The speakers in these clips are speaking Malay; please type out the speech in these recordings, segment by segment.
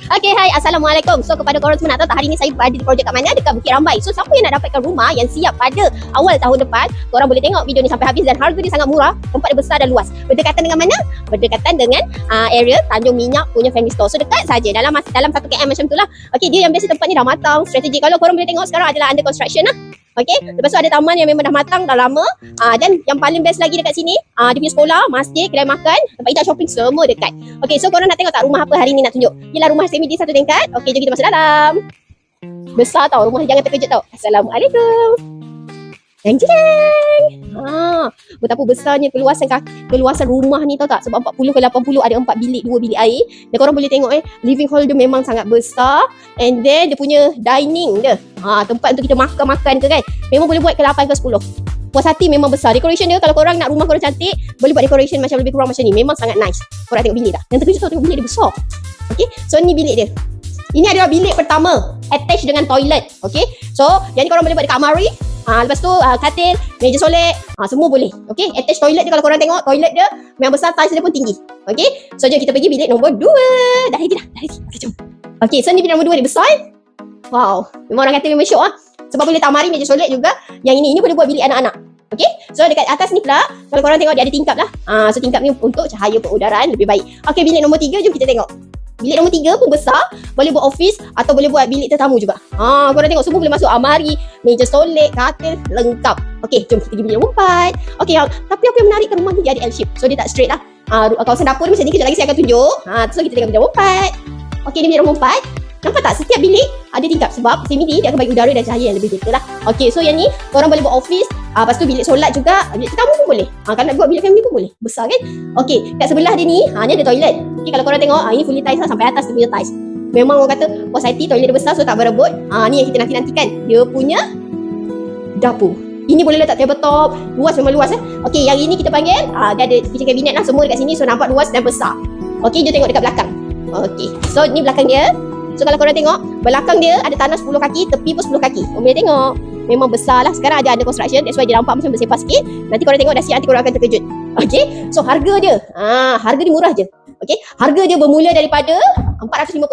Okay, hai. Assalamualaikum. So, kepada korang semua nak tahu tak hari ni saya berada di projek kat mana? Dekat Bukit Rambai. So, siapa yang nak dapatkan rumah yang siap pada awal tahun depan, korang boleh tengok video ni sampai habis dan harga dia sangat murah, tempat dia besar dan luas. Berdekatan dengan mana? Berdekatan dengan area Tanjung Minyak punya family store. So, dekat saja dalam 1 km macam tu lah. Okay, dia yang biasa tempat ni dah matang, strategi. Kalau korang boleh tengok sekarang adalah under construction lah. Okay, lepas tu ada taman yang memang dah matang, dah lama. Dan yang paling best lagi dekat sini, dia punya sekolah, masjid, kedai makan, tempat hijau shopping, semua dekat. Okay, so korang nak tengok tak rumah apa hari ni nak tunjuk? Ialah rumah semi di 1 tingkat. Okay, jom kita masuk dalam. Besar tau, rumah jangan terkejut tau. Assalamualaikum. Jeng jeng. Betapa besarnya keluasan rumah ni tau tak? Sebab 40 ke 80 ada 4 bilik, 2 bilik air. Dan korang boleh tengok living hall dia memang sangat besar. And then dia punya dining dia. Tempat untuk kita makan-makan ke kan. Memang boleh buat ke 8 ke 10. Puas hati memang besar. Decoration dia kalau korang nak rumah korang cantik, boleh buat decoration macam lebih kurang macam ni. Memang sangat nice. Korang tengok bilik tak? Yang terkejut tau, tengok bilik dia besar. Okay, so ni bilik dia. Ini adalah bilik pertama, attached dengan toilet. Okay, so yang ni korang boleh buat dekat almari. Lepas tu katil, meja solek, semua boleh. Okay, attached toilet dia kalau korang tengok, toilet dia memang besar, tiles dia pun tinggi. Okay, so jom kita pergi bilik nombor 2. Dah ready dah. Okay, jom. Okay, so ni bilik nombor 2 dia besar. Wow, memang orang kata memang syok sebab boleh letak almari, meja solek juga. Yang ini boleh buat bilik anak-anak. Okay, so dekat atas ni pula, kalau korang tengok dia ada tingkap lah. So tingkap ni untuk cahaya pengudaraan lebih baik. Okay, bilik nombor 3, jom kita tengok. Bilik nombor 3 pun besar, boleh buat office atau boleh buat bilik tetamu juga. Korang tengok semua boleh masuk almari, meja solek, katil, lengkap. Okey, jom kita pergi bilik nombor 4. Okey, tapi apa yang menarikkan rumah ni dia ada L shape. So dia tak straight lah. Kawasan dapur ni macam ni, kejap lagi saya akan tunjuk. So kita tengok bilik nombor 4. Okey, ni bilik nombor 4. Nampak tak? Setiap bilik ada tingkap sebab semi dia akan bagi udara dan cahaya yang lebih better lah. Okey, so yang ni korang boleh buat office. Lepas tu bilik solat juga, bilik tetamu pun boleh. Kalau nak buat bilik family pun boleh. Besar kan? Okey, kat sebelah dia ni, ni ada toilet. Okey, kalau korang tengok, ini fully tiles lah sampai atas dia punya tiles. Memang orang kata puas hati, toilet dia besar so tak berebut. Ni yang kita nanti-nantikan. Dia punya dapur. Ini boleh letak tabletop, luas memang luas Okey, yang ini kita panggil, dia ada kitchen cabinet lah semua dekat sini so nampak luas dan besar. Okey, jom tengok dekat belakang. Okey, so ni belakang dia. So kalau korang tengok, belakang dia ada tanah 10 kaki, tepi pun 10 kaki. Korang boleh tengok. Memang besar lah. Sekarang ada under construction. That's why dia nampak macam bersepah sikit. Nanti korang tengok dah siap, nanti korang akan terkejut. Okay. So harga dia. Harga dia murah je. Okay. Harga dia bermula daripada 459.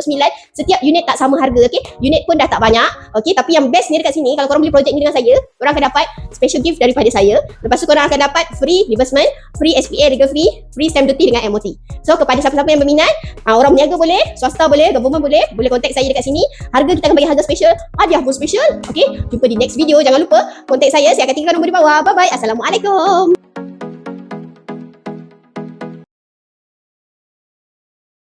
Setiap unit tak sama harga. Okay. Unit pun dah tak banyak. Okay. Tapi yang best ni dekat sini, kalau korang beli projek ni dengan saya, korang akan dapat special gift daripada saya. Lepas tu korang akan dapat free reimbursement, free SPA legal fee, free stamp duty dengan MOT. So kepada siapa-siapa yang berminat, orang berniaga boleh, swasta boleh, government boleh contact saya dekat sini. Harga kita akan bagi harga special, hadiah pun special. Okay. Jumpa di next video. Jangan lupa contact saya akan tinggalkan nombor di bawah. Bye bye. Assalamualaikum.